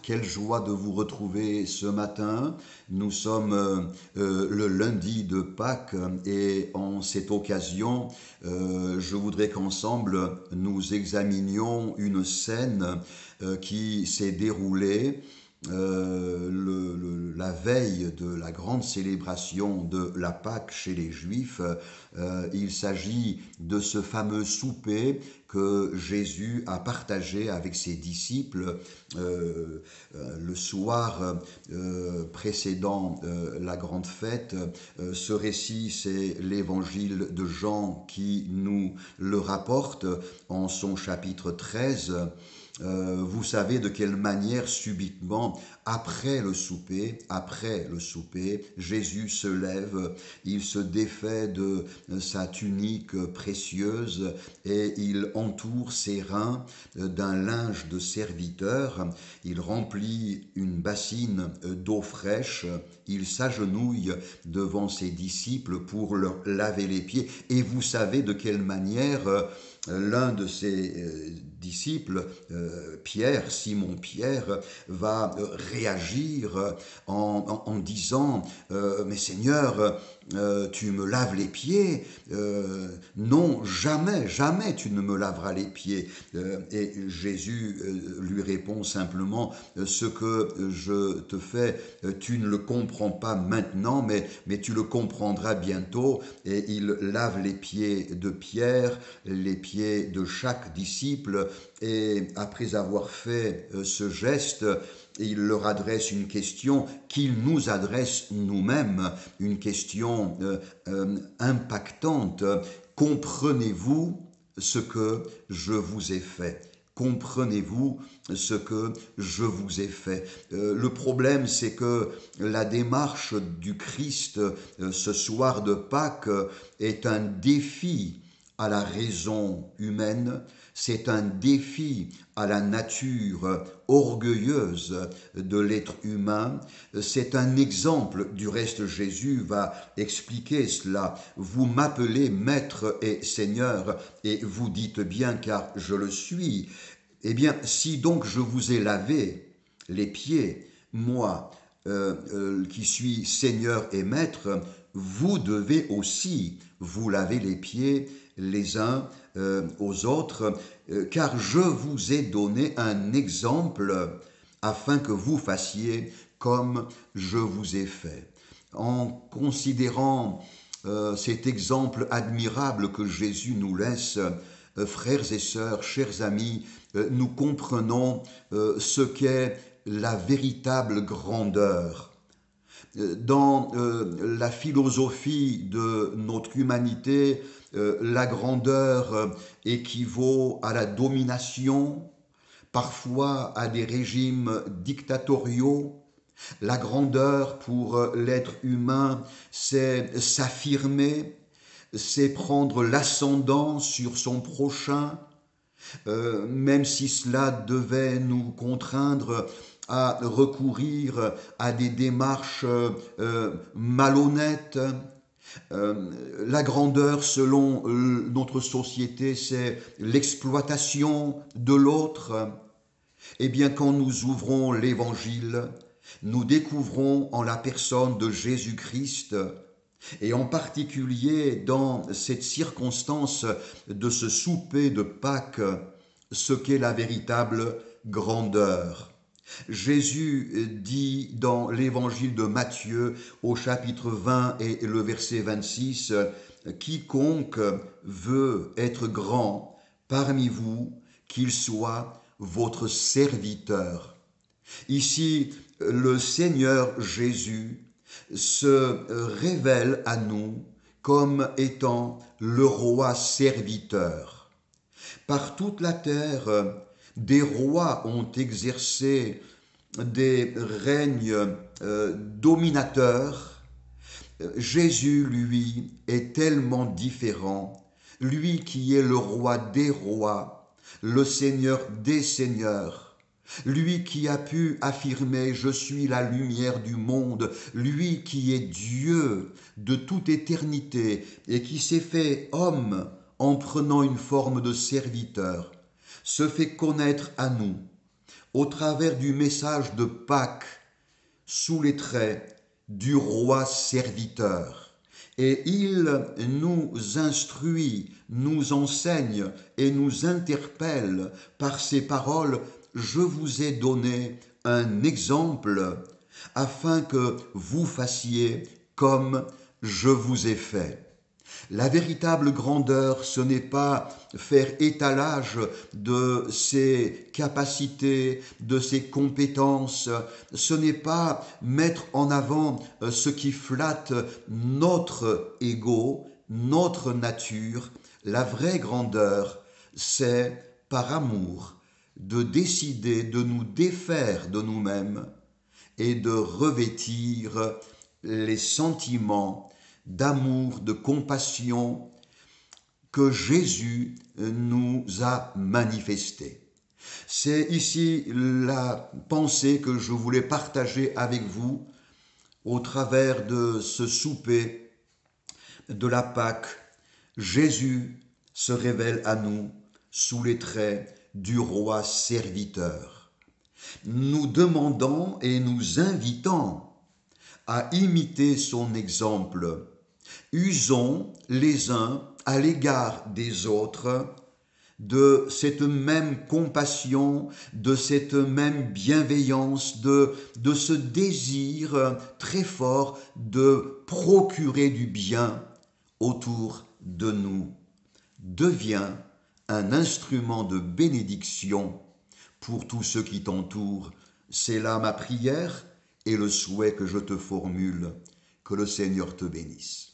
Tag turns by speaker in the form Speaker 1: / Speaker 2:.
Speaker 1: quelle joie de vous retrouver ce matin. Nous sommes le lundi de Pâques et en cette occasion, je voudrais qu'ensemble nous examinions une scène qui s'est déroulée la veille de la grande célébration de la Pâque chez les Juifs. Il s'agit de ce fameux souper que Jésus a partagé avec ses disciples le soir précédant la grande fête. Ce récit, c'est l'évangile de Jean qui nous le rapporte en son chapitre 13. Vous savez de quelle manière subitement, après le souper, Jésus se lève, il se défait de sa tunique précieuse et il entoure ses reins d'un linge de serviteur, il remplit une bassine d'eau fraîche, il s'agenouille devant ses disciples pour leur laver les pieds. Et vous savez de quelle manière l'un de ses disciples, Pierre, Simon Pierre, va réagir en disant « Mais Seigneur, tu me laves les pieds, non, jamais, jamais tu ne me laveras les pieds. » Et Jésus lui répond simplement « Ce que je te fais, tu ne le comprends pas maintenant, mais tu le comprendras bientôt. » Et il lave les pieds de Pierre, les pieds de chaque disciple, et après avoir fait ce geste, il leur adresse une question qu'il nous adresse nous-mêmes, une question impactante. Comprenez-vous ce que je vous ai fait ? Comprenez-vous ce que je vous ai fait? Le problème, c'est que la démarche du Christ ce soir de Pâques est un défi à la raison humaine, c'est un défi à la nature orgueilleuse de l'être humain, c'est un exemple, du reste Jésus va expliquer cela. Vous m'appelez Maître et Seigneur et vous dites bien car je le suis. Eh bien, si donc je vous ai lavé les pieds, moi qui suis Seigneur et Maître, vous devez aussi vous laver les pieds les uns aux autres, car je vous ai donné un exemple afin que vous fassiez comme je vous ai fait. En considérant cet exemple admirable que Jésus nous laisse, frères et sœurs, chers amis, nous comprenons ce qu'est la véritable grandeur. Dans la philosophie de notre humanité, la grandeur équivaut à la domination, parfois à des régimes dictatoriaux. La grandeur pour l'être humain, c'est s'affirmer, c'est prendre l'ascendant sur son prochain, même si cela devait nous contraindre à recourir à des démarches malhonnêtes. La grandeur, selon notre société, c'est l'exploitation de l'autre. Eh bien, quand nous ouvrons l'Évangile, nous découvrons en la personne de Jésus-Christ, et en particulier dans cette circonstance de ce souper de Pâques, ce qu'est la véritable grandeur. Jésus dit dans l'évangile de Matthieu au chapitre 20 et le verset 26, « Quiconque veut être grand parmi vous, qu'il soit votre serviteur. » Ici, le Seigneur Jésus se révèle à nous comme étant le roi serviteur. Par toute la terre, des rois ont exercé des règnes dominateurs. Jésus, lui, est tellement différent. Lui qui est le roi des rois, le Seigneur des seigneurs, lui qui a pu affirmer « Je suis la lumière du monde », lui qui est Dieu de toute éternité et qui s'est fait homme en prenant une forme de serviteur, se fait connaître à nous au travers du message de Pâques, sous les traits du roi serviteur. Et il nous instruit, nous enseigne et nous interpelle par ces paroles. Je vous ai donné un exemple afin que vous fassiez comme je vous ai fait. La véritable grandeur, ce n'est pas faire étalage de ses capacités, de ses compétences, ce n'est pas mettre en avant ce qui flatte notre ego, notre nature. La vraie grandeur, c'est par amour de décider de nous défaire de nous-mêmes et de revêtir les sentiments d'amour, de compassion que Jésus nous a manifestés. C'est ici la pensée que je voulais partager avec vous au travers de ce souper de la Pâque. Jésus se révèle à nous sous les traits du roi serviteur, nous demandant et nous invitant à imiter son exemple. Usons les uns à l'égard des autres de cette même compassion, de cette même bienveillance, de ce désir très fort de procurer du bien autour de nous. Deviens un instrument de bénédiction pour tous ceux qui t'entourent. C'est là ma prière et le souhait que je te formule. Que le Seigneur te bénisse.